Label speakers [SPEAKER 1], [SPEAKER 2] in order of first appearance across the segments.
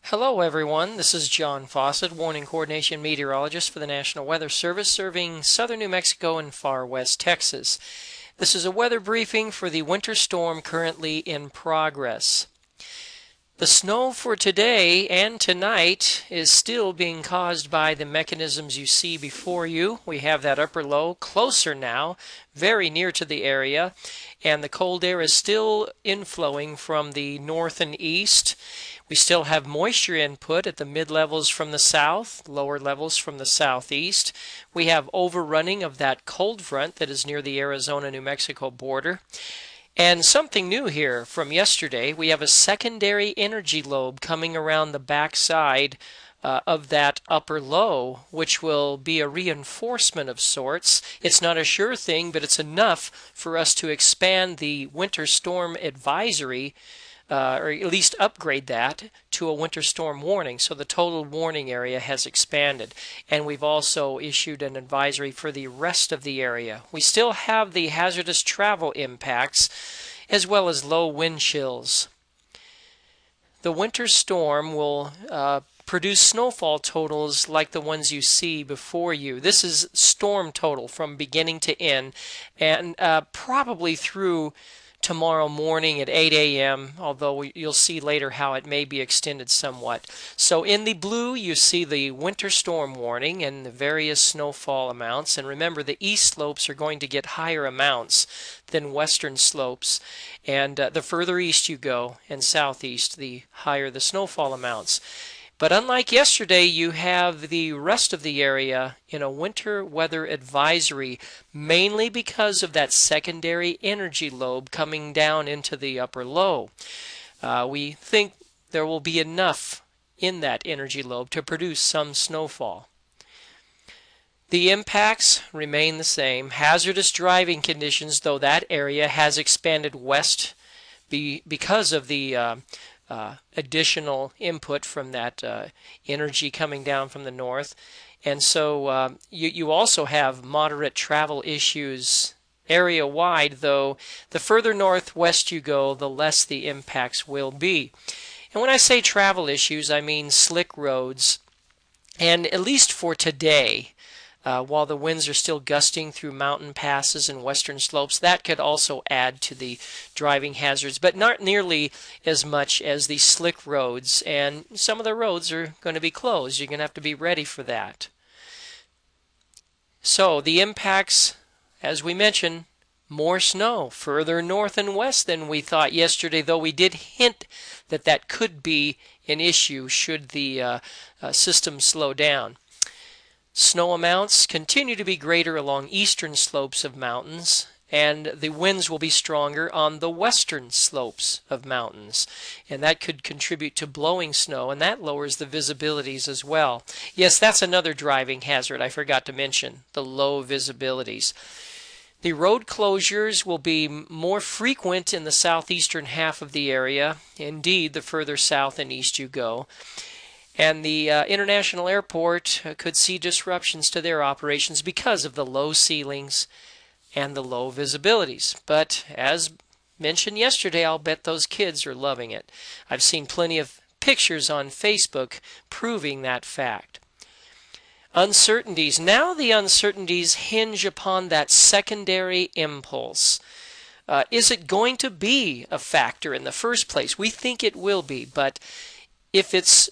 [SPEAKER 1] Hello everyone, this is John Fawcett, Warning Coordination Meteorologist for the National Weather Service serving southern New Mexico and far west Texas. This is a weather briefing for the winter storm currently in progress. The snow for today and tonight is still being caused by the mechanisms you see before you. We have that upper low closer now, very near to the area, and the cold air is still inflowing from the north and east. We still have moisture input at the mid-levels from the south, lower levels from the southeast. We have overrunning of that cold front that is near the Arizona-New Mexico border. And something new here from yesterday, we have a secondary energy lobe coming around the backside of that upper low, which will be a reinforcement of sorts. It's not a sure thing, but it's enough for us to expand the winter storm advisory, or at least upgrade that to a winter storm warning. So the total warning area has expanded. And we've also issued an advisory for the rest of the area. We still have the hazardous travel impacts as well as low wind chills. The winter storm will produce snowfall totals like the ones you see before you. This is storm total from beginning to end, and probably through tomorrow morning at 8 a.m., although you'll see later how it may be extended somewhat. So in the blue, you see the winter storm warning and the various snowfall amounts. And remember, the east slopes are going to get higher amounts than western slopes. And the further east you go and southeast, the higher the snowfall amounts. But unlike yesterday, you have the rest of the area in a winter weather advisory, mainly because of that secondary energy lobe coming down into the upper low. We think there will be enough in that energy lobe to produce some snowfall. The impacts remain the same. Hazardous driving conditions, though that area has expanded west because of the additional input from that energy coming down from the north. And so you also have moderate travel issues area-wide, though the further northwest you go, the less the impacts will be. And when I say travel issues, I mean slick roads. And at least for today, while the winds are still gusting through mountain passes and western slopes, that could also add to the driving hazards, but not nearly as much as the slick roads. And some of the roads are going to be closed. You're going to have to be ready for that. So the impacts, as we mentioned, more snow further north and west than we thought yesterday, though we did hint that that could be an issue should the system slow down. Snow amounts continue to be greater along eastern slopes of mountains, and the winds will be stronger on the western slopes of mountains. And that could contribute to blowing snow, and that lowers the visibilities as well. Yes, that's another driving hazard I forgot to mention, the low visibilities. The road closures will be more frequent in the southeastern half of the area, indeed the further south and east you go. And the international airport could see disruptions to their operations because of the low ceilings and the low visibilities. But as mentioned yesterday, I'll bet those kids are loving it. I've seen plenty of pictures on Facebook proving that fact. Uncertainties. Now the uncertainties hinge upon that secondary impulse. Is it going to be a factor in the first place? We think it will be, but if it's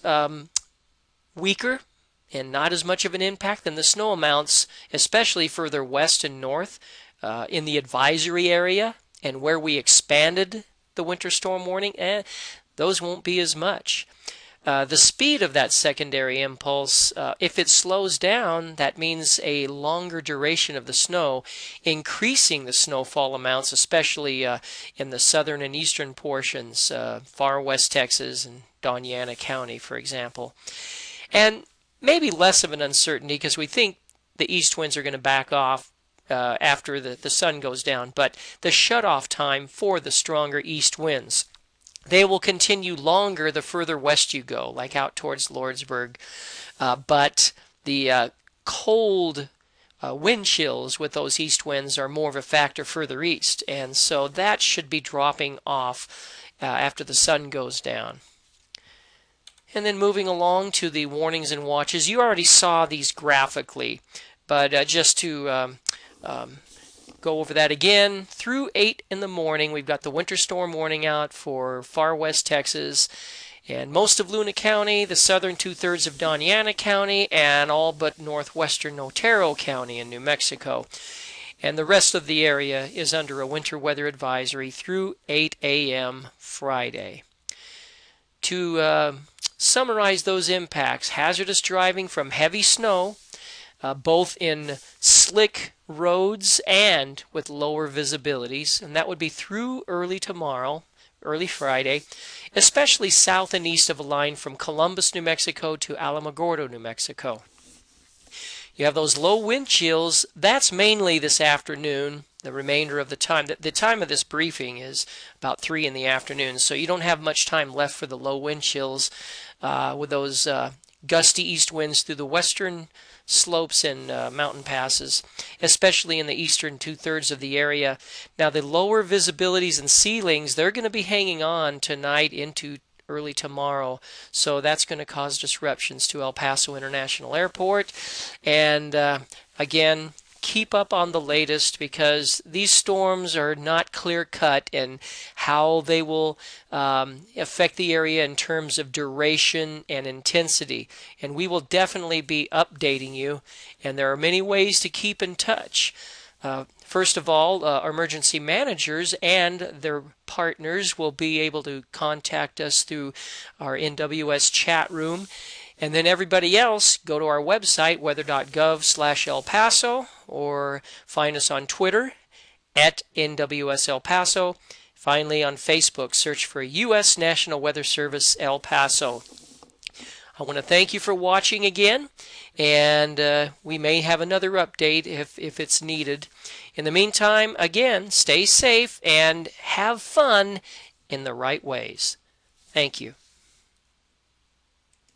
[SPEAKER 1] weaker and not as much of an impact, then the snow amounts, especially further west and north in the advisory area and where we expanded the winter storm warning, those won't be as much. The speed of that secondary impulse, if it slows down, that means a longer duration of the snow, increasing the snowfall amounts, especially in the southern and eastern portions, far west Texas and Doñana County, for example. And maybe less of an uncertainty because we think the east winds are going to back off after the sun goes down. But the shutoff time for the stronger east winds, they will continue longer the further west you go, like out towards Lordsburg. But the cold wind chills with those east winds are more of a factor further east. And so that should be dropping off after the sun goes down. And then moving along to the warnings and watches, you already saw these graphically, but just to go over that again, through 8 in the morning, we've got the winter storm warning out for far west Texas and most of Luna County, the southern two-thirds of Doñana County, and all but northwestern Otero County in New Mexico. And the rest of the area is under a winter weather advisory through 8 a.m. Friday. To summarize those impacts, hazardous driving from heavy snow, both in slick roads and with lower visibilities, and that would be through early tomorrow, early Friday, especially south and east of a line from Columbus, New Mexico to Alamogordo, New Mexico. You have those low wind chills. That's mainly this afternoon, the remainder of the time. The time of this briefing is about 3 in the afternoon, so you don't have much time left for the low wind chills with those gusty east winds through the western slopes and mountain passes, especially in the eastern two-thirds of the area. Now, the lower visibilities and ceilings, they're going to be hanging on tonight into early tomorrow, so that's going to cause disruptions to El Paso International Airport. And again, keep up on the latest, because these storms are not clear-cut in how they will affect the area in terms of duration and intensity. And we will definitely be updating you, and there are many ways to keep in touch. First of all, emergency managers and their partners will be able to contact us through our NWS chat room. And then everybody else, go to our website, weather.gov/El Paso, or find us on Twitter at NWS El Paso. Finally, on Facebook, search for U.S. National Weather Service El Paso. I want to thank you for watching again, and we may have another update if it's needed. In the meantime, again, stay safe and have fun in the right ways. Thank you.